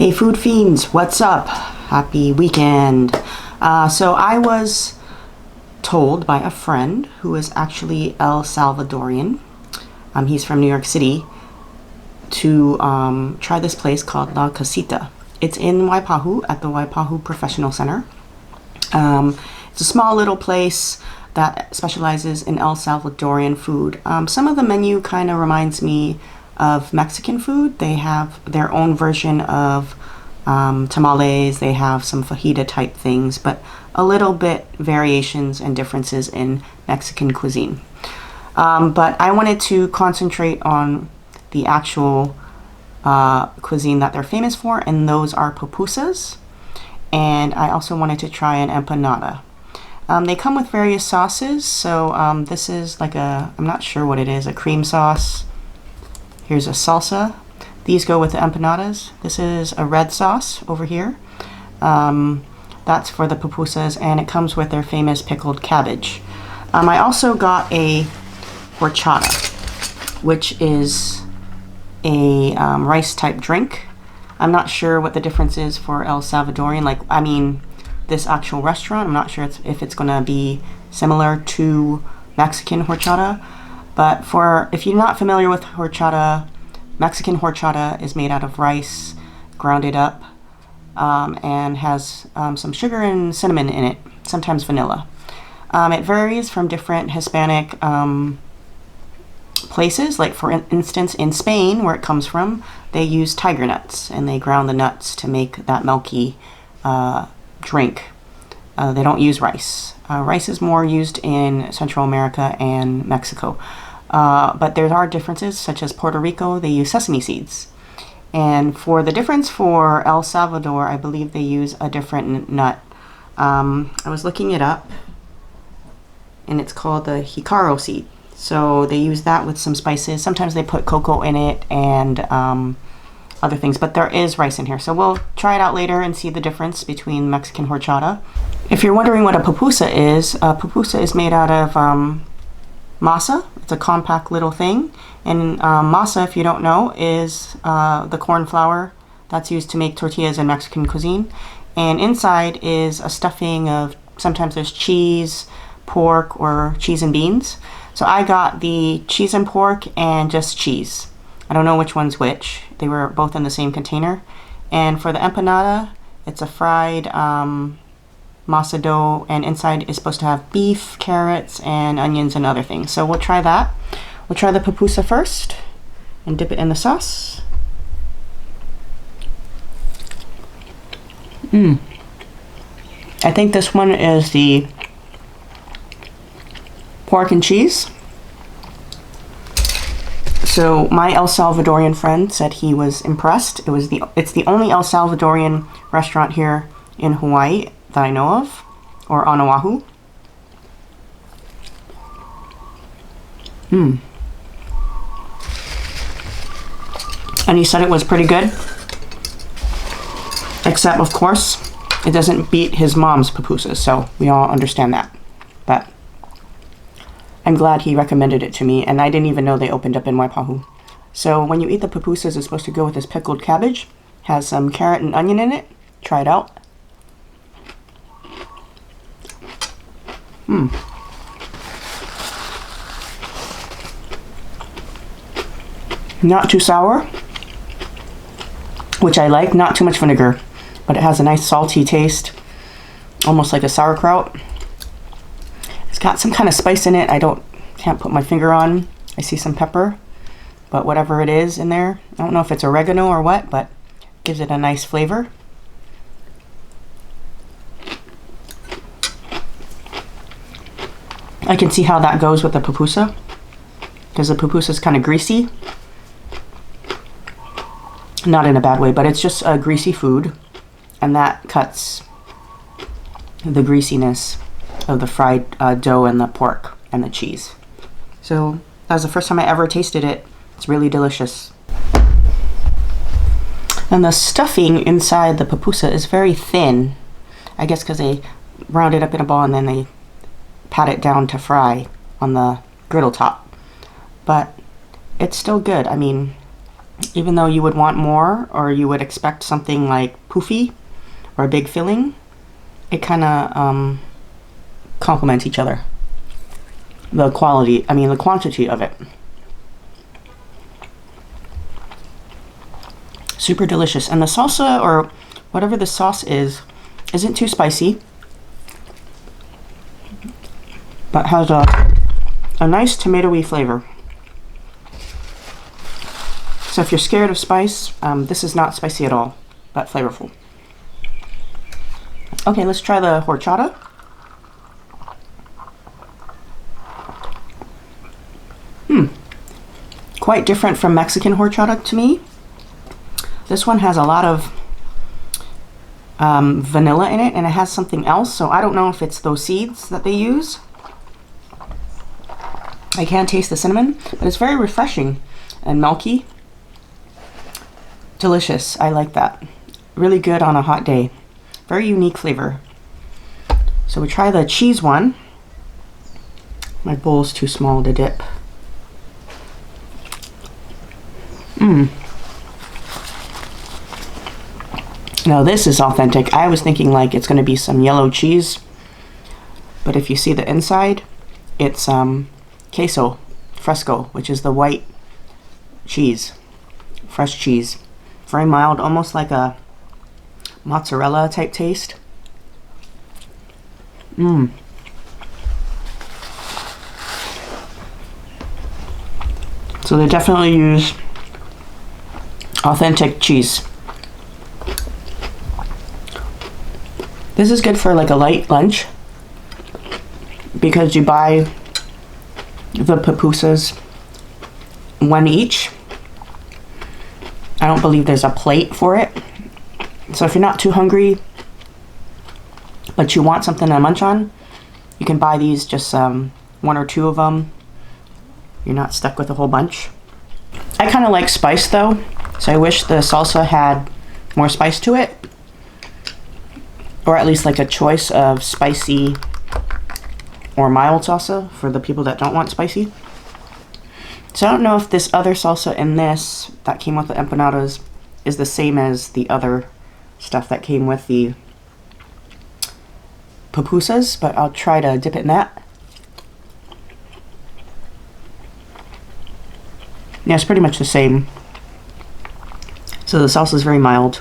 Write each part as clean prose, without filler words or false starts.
Hey food fiends, what's up? Happy weekend. So I was told by a friend who is actually El Salvadorian, he's from New York City, to try this place called La Casita. It's in Waipahu at the Waipahu Professional Center. It's a small little place that specializes in El Salvadorian food. Some of the menu kind of reminds me of Mexican food. They have their own version of tamales. They have some fajita type things, but a little bit variations and differences in Mexican cuisine. But I wanted to concentrate on the actual cuisine that they're famous for, and those are pupusas. And I also wanted to try an empanada. They come with various sauces. So this is like I'm not sure what it is, a cream sauce. Here's a salsa. These go with the empanadas. This is a red sauce over here. That's for the pupusas, and it comes with their famous pickled cabbage. I also got a horchata, which is a rice type drink. I'm not sure what the difference is for El Salvadorian. This actual restaurant. I'm not sure if it's gonna be similar to Mexican horchata. But if you're not familiar with horchata, Mexican horchata is made out of rice, grounded up, and has some sugar and cinnamon in it, sometimes vanilla. It varies from different Hispanic places. Like for instance, in Spain, where it comes from, they use tiger nuts, and they ground the nuts to make that milky drink. They don't use rice. Rice is more used in Central America and Mexico. But there are differences, such as Puerto Rico, they use sesame seeds. And for the difference for El Salvador, I believe they use a different nut. I was looking it up, and it's called the jicaro seed. So they use that with some spices. Sometimes they put cocoa in it and other things, but there is rice in here. So we'll try it out later and see the difference between Mexican horchata. If you're wondering what a pupusa is made out of masa. It's a compact little thing. And masa, if you don't know, is the corn flour that's used to make tortillas in Mexican cuisine. And inside is a stuffing of, sometimes there's cheese, pork, or cheese and beans. So I got the cheese and pork and just cheese. I don't know which one's which. They were both in the same container. And for the empanada, it's a fried masa dough, and inside is supposed to have beef, carrots, and onions and other things. So we'll try that. We'll try the pupusa first and dip it in the sauce. I think this one is the pork and cheese. So my El Salvadorian friend said he was impressed. It's the only El Salvadorian restaurant here in Hawaii that I know of, or on Oahu. And he said it was pretty good, except of course it doesn't beat his mom's pupusas, so we all understand that. But I'm glad he recommended it to me, and I didn't even know they opened up in Waipahu. So when you eat the pupusas, it's supposed to go with this pickled cabbage. Has some carrot and onion in it. Try it out. Not too sour, which I like. Not too much vinegar, but it has a nice salty taste, almost like a sauerkraut. It's got some kind of spice in it. Can't put my finger on. I see some pepper, but whatever it is in there, I don't know if it's oregano or what, but gives it a nice flavor. I can see how that goes with the pupusa, because the pupusa is kind of greasy. Not in a bad way, but it's just a greasy food, and that cuts the greasiness of the fried dough and the pork and the cheese. So that was the first time I ever tasted it. It's really delicious. And the stuffing inside the pupusa is very thin. I guess because they round it up in a ball and then they pat it down to fry on the griddle top. But it's still good. even though you would want more, or you would expect something like poofy or a big filling, it kind of complements each other. The quality, I mean the quantity of it. Super delicious. And the salsa, or whatever the sauce is, isn't too spicy, but has a nice tomatoey flavor. So if you're scared of spice, this is not spicy at all, but flavorful. Okay, let's try the horchata. Quite different from Mexican horchata to me. This one has a lot of vanilla in it, and it has something else, so I don't know if it's those seeds that they use. I can taste the cinnamon, but it's very refreshing and milky. Delicious. I like that. Really good on a hot day. Very unique flavor. So we try the cheese one. My bowl's too small to dip. Now this is authentic. I was thinking like it's going to be some yellow cheese, but if you see the inside, it's queso fresco, which is the white cheese, fresh cheese. Very mild, almost like a mozzarella type taste. So they definitely use authentic cheese. This is good for like a light lunch because you buy the pupusas one each. I don't believe there's a plate for it. So if you're not too hungry, but you want something to munch on, you can buy these, just one or two of them. You're not stuck with a whole bunch. I kind of like spice though, so I wish the salsa had more spice to it. Or at least like a choice of spicy or mild salsa for the people that don't want spicy. So I don't know if this other salsa in this that came with the empanadas is the same as the other stuff that came with the pupusas, but I'll try to dip it in that. Yeah, it's pretty much the same. So the salsa is very mild.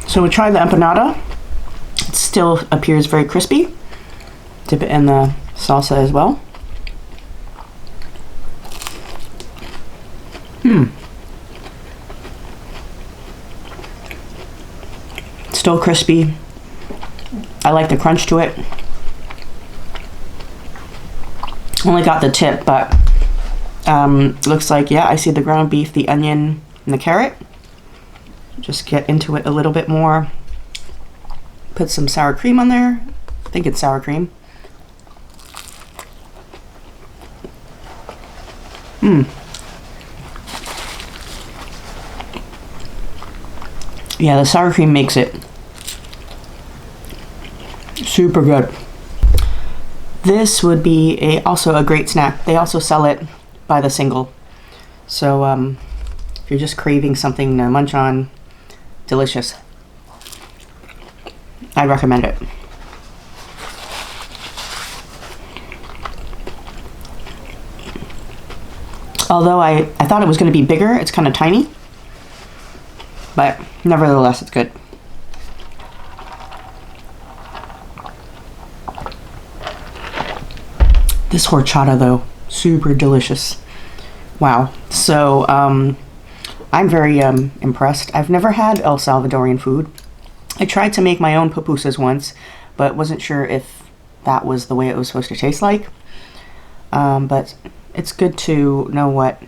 So we try the empanada. It still appears very crispy. Dip it in the salsa as well. Still crispy. I like the crunch to it. Only got the tip, but looks like, yeah, I see the ground beef, the onion, and the carrot. Just get into it a little bit more. Put some sour cream on there. I think it's sour cream. Yeah, the sour cream makes it super good. This would be also a great snack. They also sell it by the single. So if you're just craving something to munch on, delicious. I recommend it. Although I thought it was going to be bigger, it's kind of tiny. But nevertheless, it's good. This horchata though, super delicious. Wow. So I'm very impressed. I've never had El Salvadorian food. I tried to make my own pupusas once, but wasn't sure if that was the way it was supposed to taste like. But it's good to know what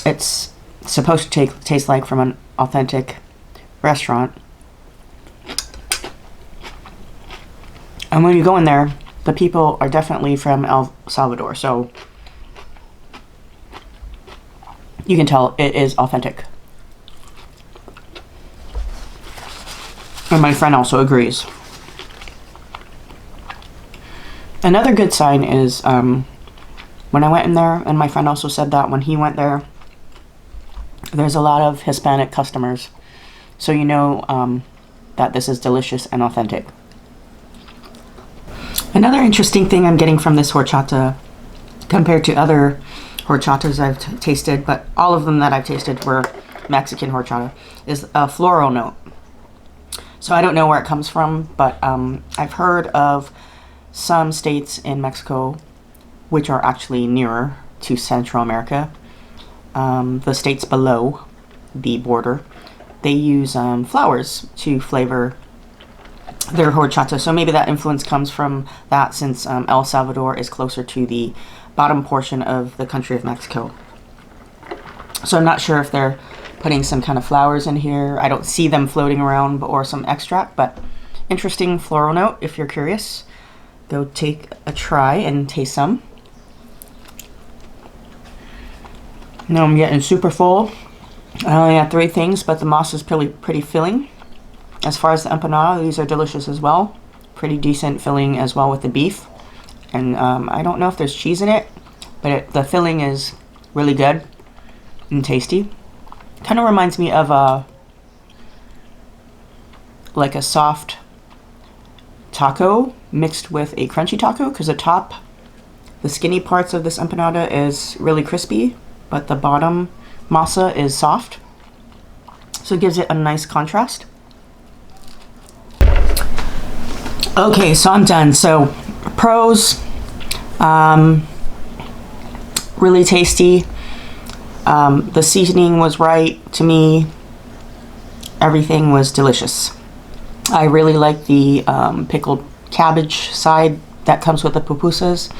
it's supposed to taste like from an authentic restaurant. And when you go in there, the people are definitely from El Salvador, so you can tell it is authentic. And my friend also agrees. Another good sign is when I went in there, and my friend also said that when he went there, there's a lot of Hispanic customers, so you know that this is delicious and authentic. Another interesting thing I'm getting from this horchata, compared to other horchatas I've tasted, but all of them that I've tasted were Mexican horchata, is a floral note. So I don't know where it comes from, but I've heard of some states in Mexico which are actually nearer to Central America. The states below the border, they use flowers to flavor their horchata. So maybe that influence comes from that, since El Salvador is closer to the bottom portion of the country of Mexico. So I'm not sure if they're putting some kind of flowers in here. I don't see them floating around, or some extract, but interesting floral note. If you're curious, go take a try and taste some. Now I'm getting super full. I only had 3 things, but the masa is pretty filling. As far as the empanada, these are delicious as well. Pretty decent filling as well with the beef. And I don't know if there's cheese in it, but the filling is really good and tasty. Kind of reminds me of like a soft taco mixed with a crunchy taco, because the skinny parts of this empanada is really crispy, but the bottom masa is soft. So it gives it a nice contrast. Okay, so I'm done. So pros, really tasty. The seasoning was right to me. Everything was delicious. I really like the pickled cabbage side that comes with the pupusas.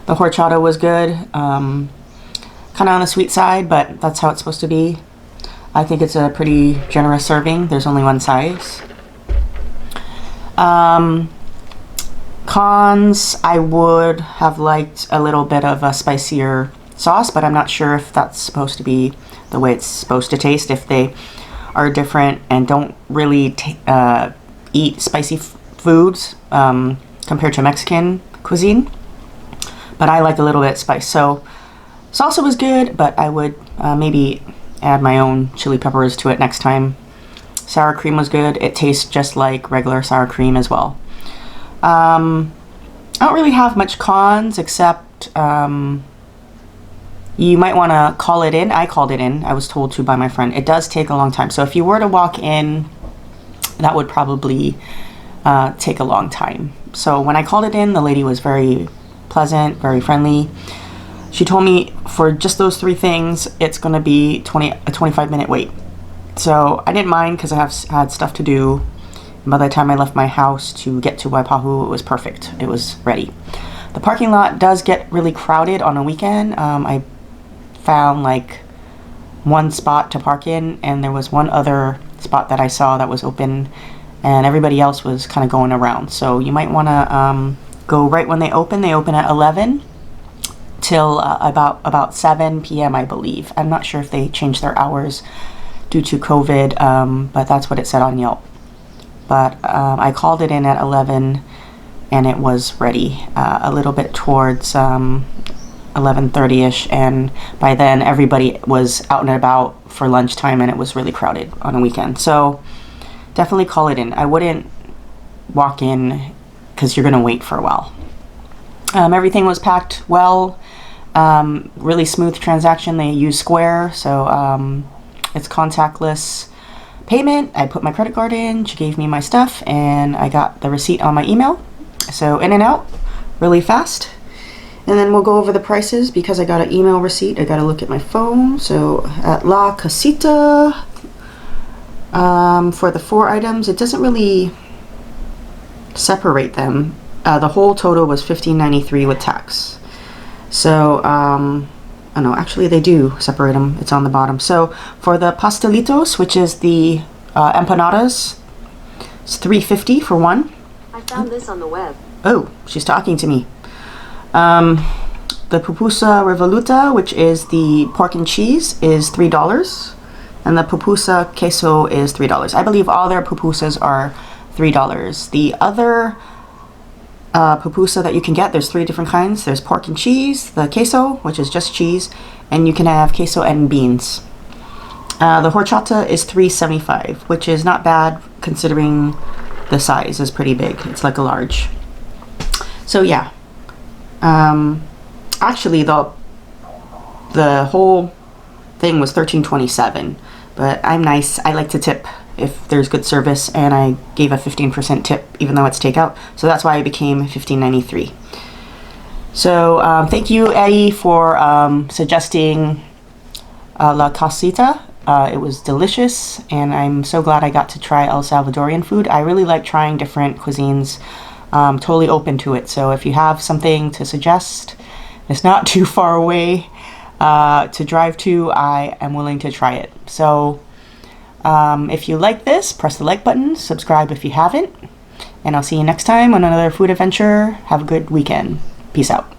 The horchata was good. Kind of on the sweet side, but that's how it's supposed to be. I think it's a pretty generous serving. There's only one size. Cons, I would have liked a little bit of a spicier sauce, but I'm not sure if that's supposed to be the way it's supposed to taste, if they are different and don't really eat spicy foods compared to Mexican cuisine. But I like a little bit of spice. So salsa was good, but I would maybe add my own chili peppers to it next time. Sour cream was good. It tastes just like regular sour cream as well. I don't really have much cons, except you might want to call it in. I called it in. I was told to by my friend. It does take a long time. So if you were to walk in, that would probably take a long time. So when I called it in, the lady was very pleasant, very friendly. She told me for just those 3 things, it's going to be a 25-minute wait. So I didn't mind, because I had stuff to do. And by the time I left my house to get to Waipahu, it was perfect. It was ready. The parking lot does get really crowded on a weekend. I found like one spot to park in, and there was one other spot that I saw that was open, and everybody else was kind of going around. So you might want to go right when they open. They open at 11 till about 7 p.m. I believe. I'm not sure if they changed their hours due to COVID, but that's what it said on Yelp. But I called it in at 11, and it was ready a little bit towards 11:30ish, and by then everybody was out and about for lunchtime, and it was really crowded on a weekend. So definitely call it in. I wouldn't walk in, because you're going to wait for a while. Everything was packed well. Really smooth transaction. They use Square, so it's contactless payment. I put my credit card in, she gave me my stuff, and I got the receipt on my email. So in and out really fast. And then we'll go over the prices, because I got an email receipt. I got to look at my phone. So at La Casita, for the 4 items, it doesn't really separate them. The whole total was $15.93 with tax. So oh no, actually they do separate them. It's on the bottom. So for the Pastelitos, which is the empanadas, it's $3.50 for one. I found this on the web. Oh, she's talking to me. The pupusa revoluta, which is the pork and cheese, is $3, and the pupusa queso is $3. I believe all their pupusas are $3. The other pupusa that you can get, there's 3 different kinds. There's pork and cheese, the queso, which is just cheese, and you can have queso and beans. The horchata is $3.75, which is not bad considering the size is pretty big. It's like a large. So yeah, actually the whole thing was $13.27, but I'm nice. I like to tip if there's good service, and I gave a 15% tip even though it's takeout. So that's why it became $15.93. So thank you, Eddie, for suggesting La Casita. It was delicious, and I'm so glad I got to try El Salvadorian food. I really like trying different cuisines. Totally open to it. So if you have something to suggest, it's not too far away to drive to, I am willing to try it. So if you like this, press the like button, subscribe if you haven't, and I'll see you next time on another food adventure. Have a good weekend. Peace out.